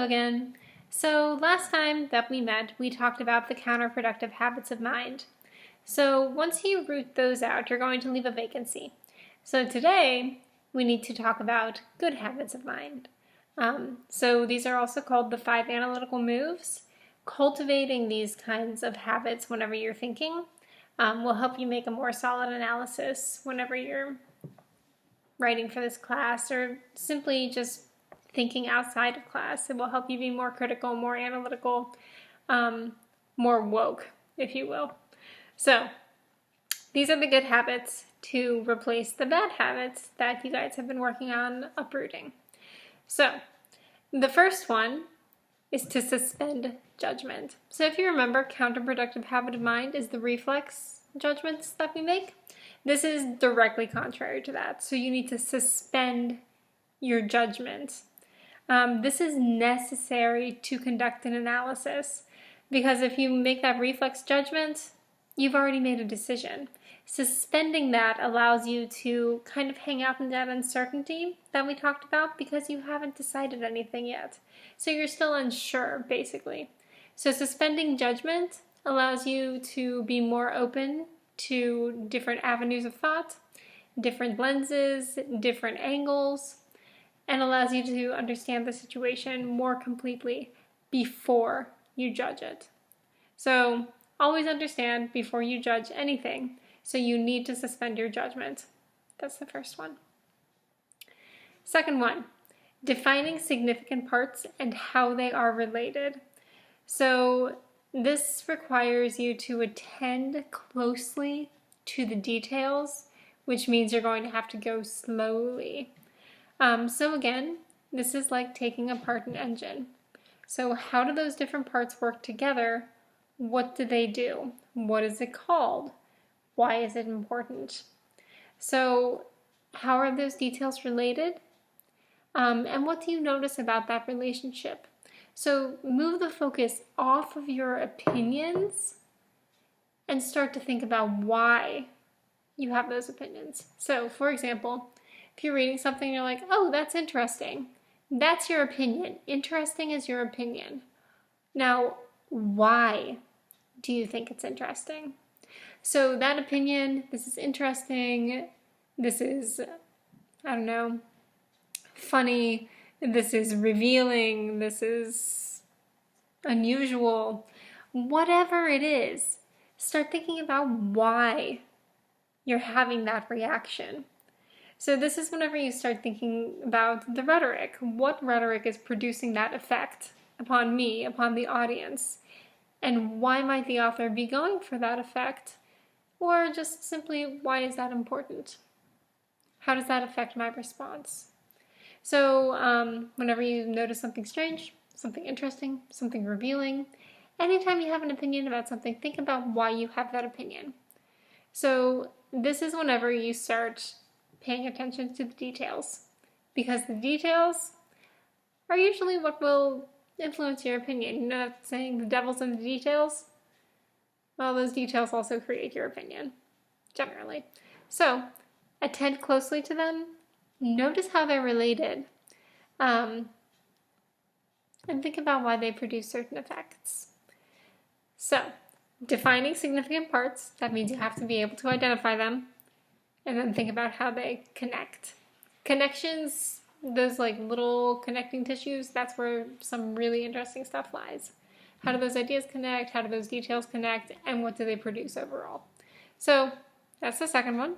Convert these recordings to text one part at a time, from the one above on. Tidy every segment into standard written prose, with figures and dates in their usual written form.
again. So last time that we met, we talked about the counterproductive habits of mind. So once you root those out, you're going to leave a vacancy. So today, we need to talk about good habits of mind. So these are also called the 5 analytical moves. Cultivating these kinds of habits whenever you're thinking will help you make a more solid analysis whenever you're writing for this class or simply just thinking outside of class. It will help you be more critical, more analytical, more woke, if you will. So these are the good habits to replace the bad habits that you guys have been working on uprooting. So the first one is to suspend judgment. So if you remember, counterproductive habit of mind is the reflex judgments that we make. This is directly contrary to that. So you need to suspend your judgment. This is necessary to conduct an analysis because if you make that reflex judgment, you've already made a decision. Suspending that allows you to kind of hang out in that uncertainty that we talked about because you haven't decided anything yet. So you're still unsure, basically. So suspending judgment allows you to be more open to different avenues of thought, different lenses, different angles, and allows you to understand the situation more completely before you judge it. So always understand before you judge anything. So you need to suspend your judgment. That's the first one. Second one, defining significant parts and how they are related. So this requires you to attend closely to the details, which means you're going to have to go slowly. So again, this is like taking apart an engine. So how do those different parts work together? What do they do? What is it called? Why is it important? So how are those details related? And what do you notice about that relationship? So move the focus off of your opinions and start to think about why you have those opinions. So for example, if you're reading something and you're like, oh, that's interesting. That's your opinion. Interesting is your opinion. Now, why do you think it's interesting? So that opinion, this is interesting, this is, I don't know, funny, this is revealing, this is unusual, whatever it is, start thinking about why you're having that reaction. So this is whenever you start thinking about the rhetoric. What rhetoric is producing that effect upon me, upon the audience? And why might the author be going for that effect? Or just simply, why is that important? How does that affect my response? So whenever you notice something strange, something interesting, something revealing, anytime you have an opinion about something, think about why you have that opinion. So this is whenever you start paying attention to the details, because the details are usually what will influence your opinion. You know that saying, the devil's in the details? Well, those details also create your opinion, generally. So attend closely to them, notice how they're related, and think about why they produce certain effects. So defining significant parts, that means you have to be able to identify them, and then think about how they connect. Connections, those like little connecting tissues, that's where some really interesting stuff lies. How do those ideas connect? How do those details connect? And what do they produce overall? So that's the second one.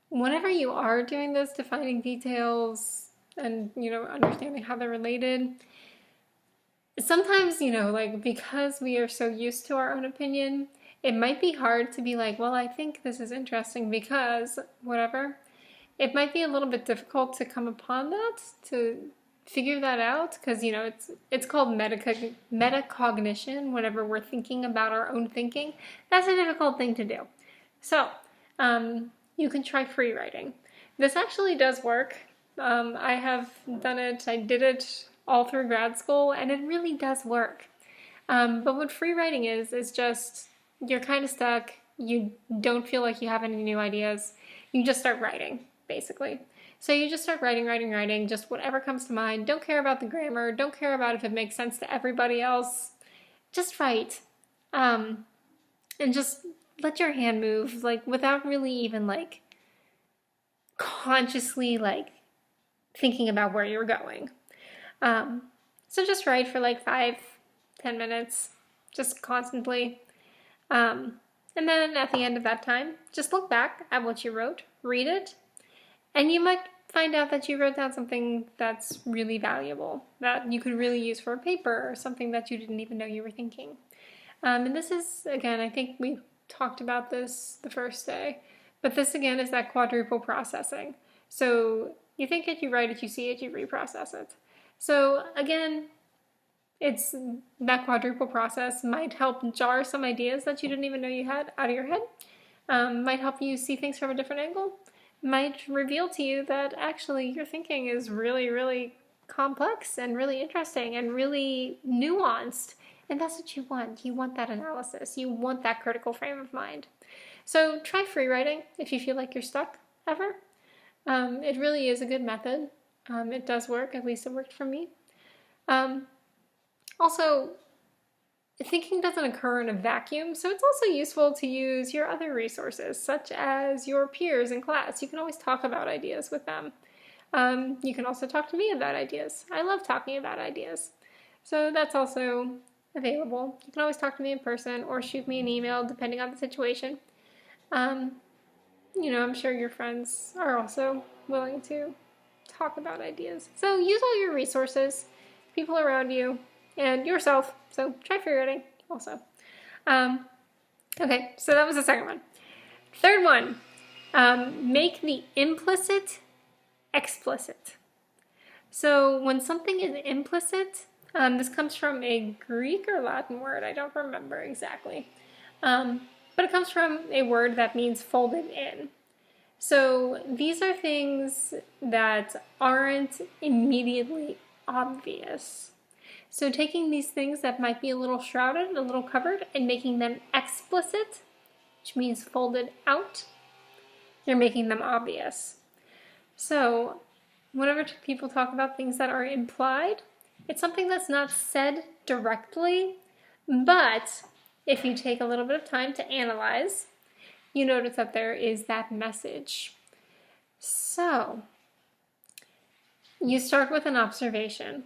Whenever you are doing this, defining details and, understanding how they're related, sometimes, because we are so used to our own opinion, it might be hard to be like, well, I think this is interesting because whatever. It might be a little bit difficult to come upon that, to figure that out, because, it's called metacognition whenever we're thinking about our own thinking. That's a difficult thing to do. So, you can try free writing. This actually does work. I have done it. I did it all through grad school, and it really does work. But what free writing is just, you're kind of stuck. You don't feel like you have any new ideas. You just start writing. basically. So you just start writing, just whatever comes to mind. Don't care about the grammar. Don't care about if it makes sense to everybody else. Just write. And just let your hand move, like, without really even, like, consciously, like, thinking about where you're going. So just write for, like, 5-10 minutes, just constantly. And then at the end of that time, just look back at what you wrote, read it, and you might find out that you wrote down something that's really valuable, that you could really use for a paper, or something that you didn't even know you were thinking. And this is, again, I think we talked about this the first day, but this again is that quadruple processing. So you think it, you write it, you see it, you reprocess it. So again, it's that quadruple process might help jar some ideas that you didn't even know you had out of your head, might help you see things from a different angle, might reveal to you that actually your thinking is really, really complex and really interesting and really nuanced. And that's what you want. You want that analysis. You want that critical frame of mind. So try free writing if you feel like you're stuck ever. It really is a good method. It does work. At least it worked for me. Also, thinking doesn't occur in a vacuum, so it's also useful to use your other resources, such as your peers in class. You can always talk about ideas with them. You can also talk to me about ideas. I love talking about ideas. So that's also available. You can always talk to me in person or shoot me an email, depending on the situation. I'm sure your friends are also willing to talk about ideas. So use all your resources, people around you, and yourself. So try free writing also. Okay, so that was the second one. Third one, make the implicit explicit. So when something is implicit, this comes from a Greek or Latin word, I don't remember exactly. But it comes from a word that means folded in. So these are things that aren't immediately obvious. So taking these things that might be a little shrouded, a little covered, and making them explicit, which means folded out, you're making them obvious. So whenever people talk about things that are implied, it's something that's not said directly, but if you take a little bit of time to analyze, you notice that there is that message. So you start with an observation.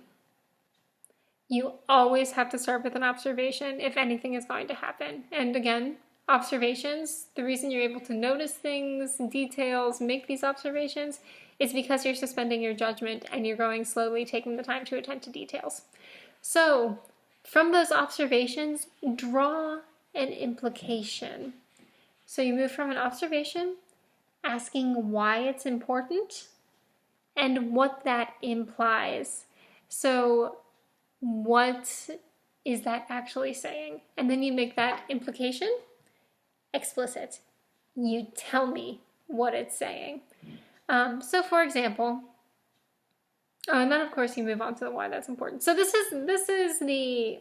You always have to start with an observation if anything is going to happen. And again, observations, the reason you're able to notice things, details, make these observations is because you're suspending your judgment and you're going slowly, taking the time to attend to details. So from those observations, draw an implication. So you move from an observation, asking why it's important and what that implies. So what is that actually saying? And then you make that implication explicit. You tell me what it's saying. So for example, and then of course you move on to the why that's important. So this is the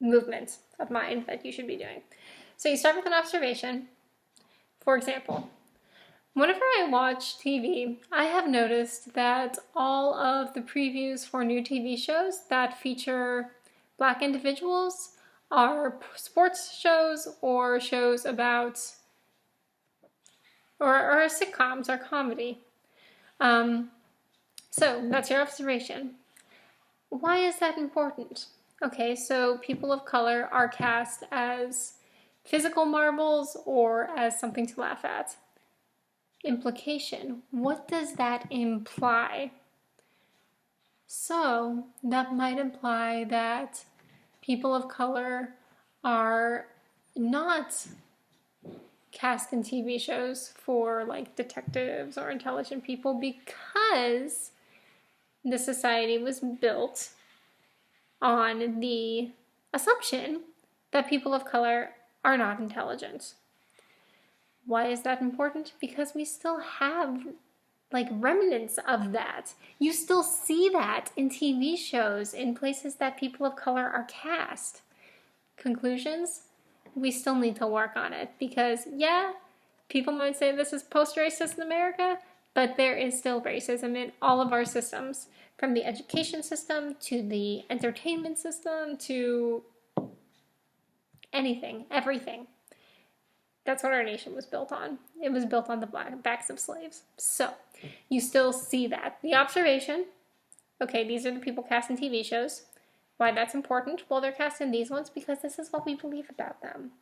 movement of mind that you should be doing. So you start with an observation. For example, whenever I watch TV, I have noticed that all of the previews for new TV shows that feature Black individuals are sports shows or shows about, or sitcoms or comedy. So that's your observation. Why is that important? Okay, so people of color are cast as physical marbles or as something to laugh at. Implication. What does that imply? So that might imply that people of color are not cast in TV shows for like detectives or intelligent people because the society was built on the assumption that people of color are not intelligent. Why is that important? Because we still have like remnants of that. You still see that in TV shows, in places that people of color are cast. Conclusions? We still need to work on it because, yeah, people might say this is post-racist in America. but there is still racism in all of our systems, from the education system to the entertainment system to anything, everything. That's what our nation was built on. It was built on the backs of slaves. So you still see that. The observation, okay, these are the people cast in TV shows. Why that's important? Well, they're cast in these ones because this is what we believe about them.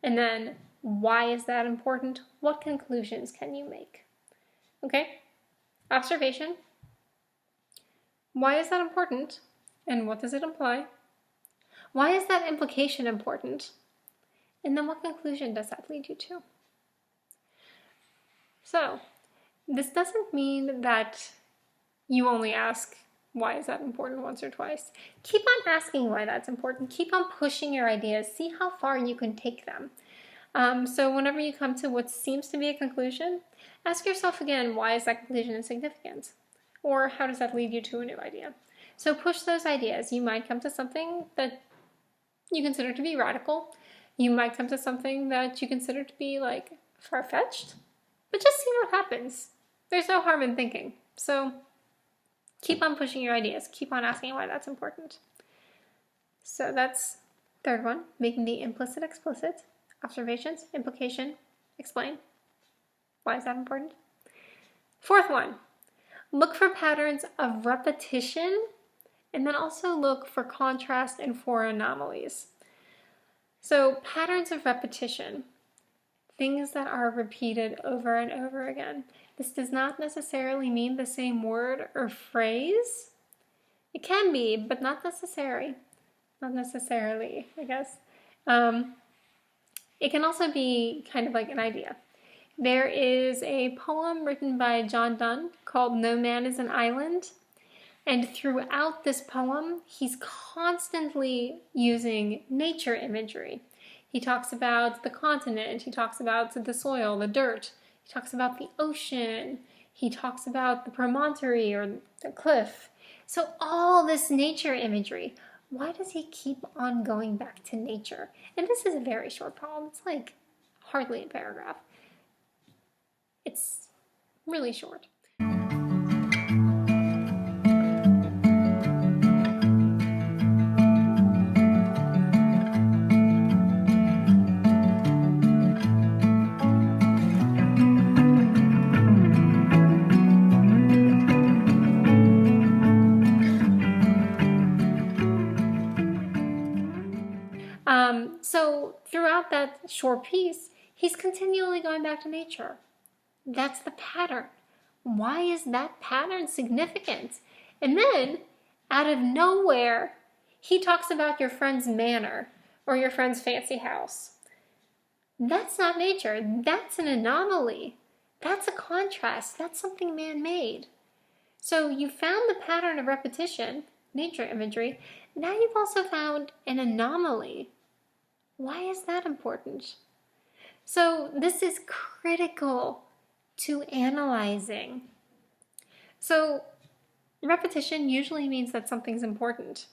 And then, why is that important? What conclusions can you make? Okay, observation. Why is that important? And what does it imply? Why is that implication important? And then what conclusion does that lead you to? So, this doesn't mean that you only ask, why is that important once or twice? Keep on asking why that's important. Keep on pushing your ideas. See how far you can take them. So whenever you come to what seems to be a conclusion, ask yourself again, why is that conclusion significant? Or how does that lead you to a new idea? So push those ideas. You might come to something that you consider to be radical. You might come to something that you consider to be like far-fetched, but just see what happens. There's no harm in thinking. So keep on pushing your ideas. Keep on asking why that's important. So that's third one, making the implicit explicit. Observations, implication, explain. Why is that important? Fourth one, look for patterns of repetition, and then also look for contrast and for anomalies. So patterns of repetition, things that are repeated over and over again. This does not necessarily mean the same word or phrase. It can be, but not necessarily, I guess. It can also be kind of like an idea. There is a poem written by John Donne called No Man is an Island. And throughout this poem, he's constantly using nature imagery. He talks about the continent, he talks about the soil, the dirt, he talks about the ocean, he talks about the promontory or the cliff. So all this nature imagery. Why does he keep on going back to nature? And this is a very short poem. It's like hardly a paragraph. It's really short. So throughout that short piece, he's continually going back to nature. That's the pattern. Why is that pattern significant? And then, out of nowhere, he talks about your friend's manor or your friend's fancy house. That's not nature. That's an anomaly. That's a contrast. That's something man-made. So you found the pattern of repetition, nature imagery. Now you've also found an anomaly. Why is that important? So this is critical to analyzing. So repetition usually means that something's important.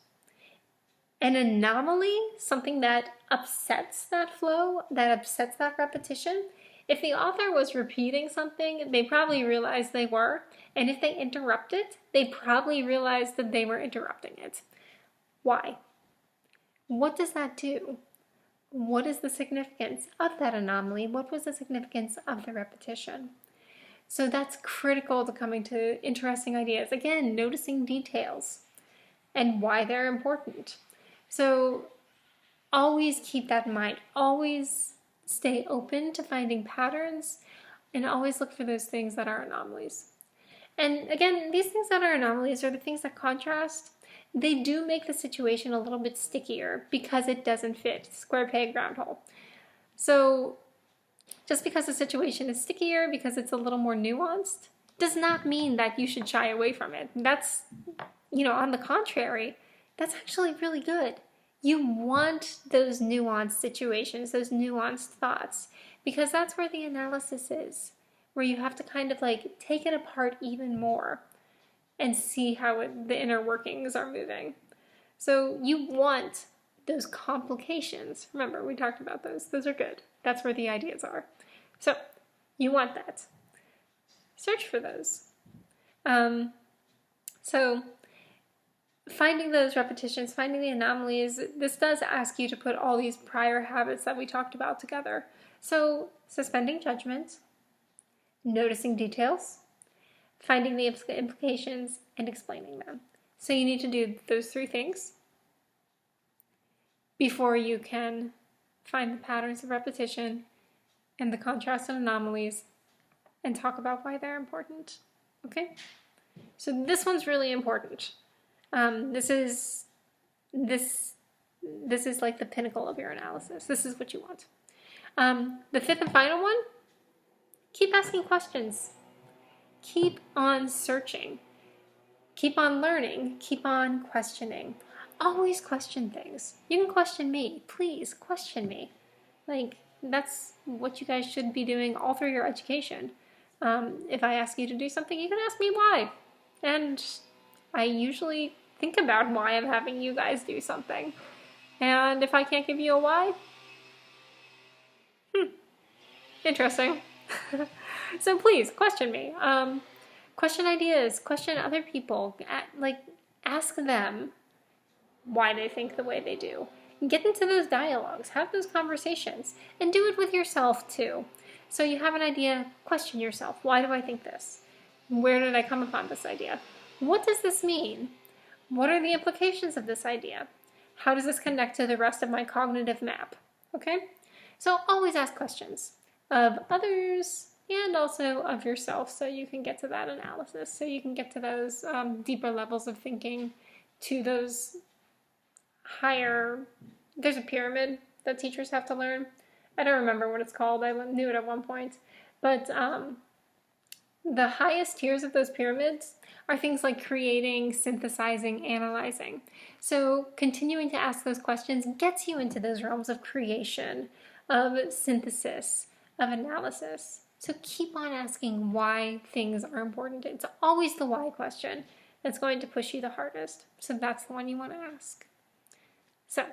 An anomaly, something that upsets that flow, that upsets that repetition. If the author was repeating something, they probably realized they were. And if they interrupt it, they probably realized that they were interrupting it. Why? What does that do? What is the significance of that anomaly? What was the significance of the repetition? So that's critical to coming to interesting ideas. Again, noticing details and why they're important. So always keep that in mind. Always stay open to finding patterns and always look for those things that are anomalies. And again, these things that are anomalies are the things that contrast. They do make the situation a little bit stickier because it doesn't fit. Square peg, round hole. So just because the situation is stickier, because it's a little more nuanced, does not mean that you should shy away from it. That's, on the contrary, that's actually really good. You want those nuanced situations, those nuanced thoughts, because that's where the analysis is, where you have to kind of like take it apart even more and see how the inner workings are moving. So you want those complications. Remember, we talked about those. Those are good. That's where the ideas are. So you want that. search for those. So finding those repetitions, finding the anomalies, this does ask you to put all these prior habits that we talked about together. So suspending judgment, noticing details, finding the implications, and explaining them. So you need to do those 3 things before you can find the patterns of repetition and the contrast and anomalies and talk about why they're important. Okay? So this one's really important. This is like the pinnacle of your analysis. This is what you want. The 5th and final one, keep asking questions. Keep on searching. Keep on learning. Keep on questioning. Always question things. You can question me. Please question me. Like, that's what you guys should be doing all through your education. If I ask you to do something, you can ask me why. And I usually think about why I'm having you guys do something. And if I can't give you a why, interesting. So please, question me. Question ideas, question other people. Ask them why they think the way they do. Get into those dialogues, have those conversations, and do it with yourself too. So you have an idea, question yourself. Why do I think this? Where did I come upon this idea? What does this mean? What are the implications of this idea? How does this connect to the rest of my cognitive map? Okay? So always ask questions of others and also of yourself so you can get to that analysis, so you can get to those deeper levels of thinking, to those higher, there's a pyramid that teachers have to learn. I don't remember what it's called. I knew it at one point. But the highest tiers of those pyramids are things like creating, synthesizing, analyzing. So continuing to ask those questions gets you into those realms of creation, of synthesis, of analysis. So keep on asking why things are important. It's always the why question that's going to push you the hardest. So that's the one you want to ask. So,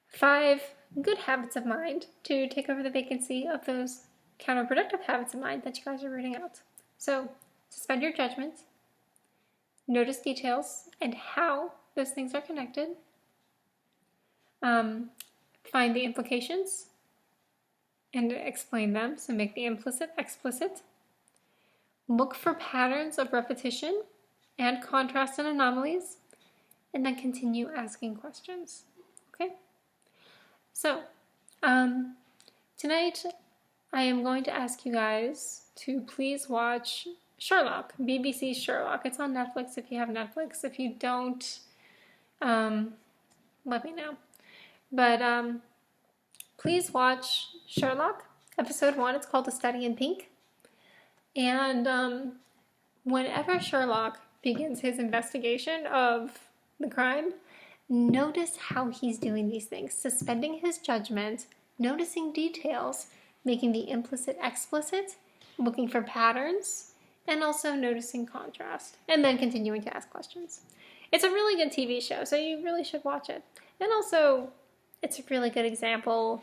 5 good habits of mind to take over the vacancy of those counterproductive habits of mind that you guys are rooting out. So, suspend your judgment, notice details and how those things are connected, find the implications and explain them, so make the implicit explicit, look for patterns of repetition and contrast and anomalies, and then continue asking questions. Okay? So, tonight I am going to ask you guys to please watch Sherlock, BBC's Sherlock. It's on Netflix if you have Netflix. If you don't, let me know. But please watch Sherlock, episode 1. It's called A Study in Pink. And whenever Sherlock begins his investigation of the crime, notice how he's doing these things, suspending his judgment, noticing details, making the implicit explicit, looking for patterns, and also noticing contrast, and then continuing to ask questions. It's a really good TV show, so you really should watch it. And also, it's a really good example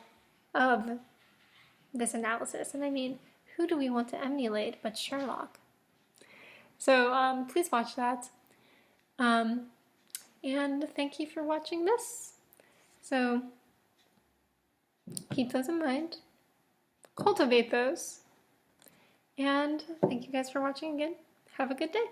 of this analysis. And I mean, who do we want to emulate but Sherlock? So please watch that. And thank you for watching this. So keep those in mind. Cultivate those. And thank you guys for watching again. Have a good day.